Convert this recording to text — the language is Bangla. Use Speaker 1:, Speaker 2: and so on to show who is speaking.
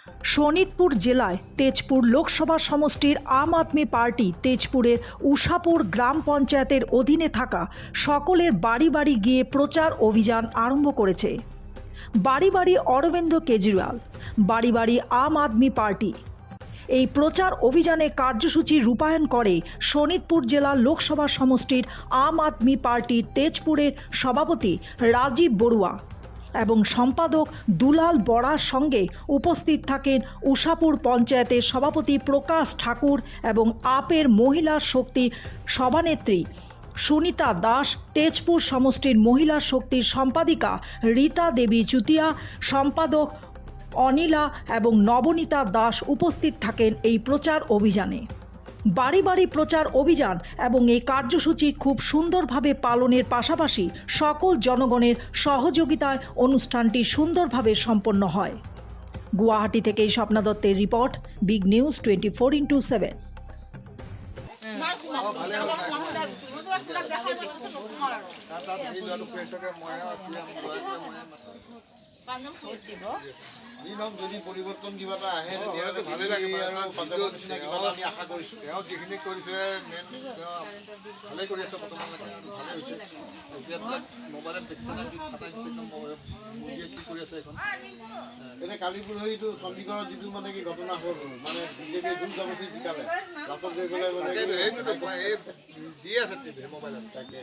Speaker 1: শোনিতপুর জেলায় তেজপুর লোকসভা সমষ্টির আম আদমি পার্টি তেজপুরের উষাপুর গ্রাম পঞ্চায়েতের অধীনে থাকা সকলের বাড়ি বাড়ি গিয়ে প্রচার অভিযান আরম্ভ করেছে। বাড়ি বাড়ি অরবিন্দ কেজরিওয়াল, বাড়ি বাড়ি আম আদমি পার্টি। এই প্রচার অভিযানে কার্যসূচি রূপায়ণ করে শোনিতপুর জেলা লোকসভা সমষ্টির আম আদমি পার্টির তেজপুরের সভাপতি রাজীব বড়ুয়া এবং সম্পাদক দুলাল বড়ার সঙ্গে উপস্থিত থাকেন উষাপুর পঞ্চায়েতের সভাপতি প্রকাশ ঠাকুর এবং আপের মহিলা শক্তি সভানেত্রী সুনিতা দাস, তেজপুর সমষ্টির মহিলা শক্তির সম্পাদিকা রীতা দেবী চুতিয়া, সম্পাদক অনিলা এবং নবনীতা দাস উপস্থিত থাকেন এই প্রচার অভিযানে। বাড়ি বাড়ি প্রচার অভিযান এবং এই কার্যসূচি খুব সুন্দরভাবে পালনের পাশাপাশি সকল জনগণের সহযোগিতায় অনুষ্ঠানটি সুন্দরভাবে সম্পন্ন হয়। গুয়াহাটি থেকে স্বপ্না দত্তের রিপোর্ট, বিগ নিউজ 24x7।
Speaker 2: যদি পৰিৱৰ্তন কিবা এটা আহে তেতিয়াহ'লে ভালেই লাগে আৰু পাঞ্জাৱৰ নিচিনা কিবা এটা আমি আশা কৰিছোঁ। তেওঁ যিখিনি কৰিছে ভালেই কৰি আছে বৰ্তমানলৈকে, ভালেই হৈছে। এতিয়া মোবাইলত দেখিছে কি কৰি আছে এখন। এনে কালি পৰহিটো চণ্ডীগড়ত যিটো মানে কি ঘটনা হ'ল, মানে বিজেপিয়ে যোন জবৰদস্তি জিকালে লাষ্টত গৈ গ'লে মানে দি আছে মোবাইলত তাকে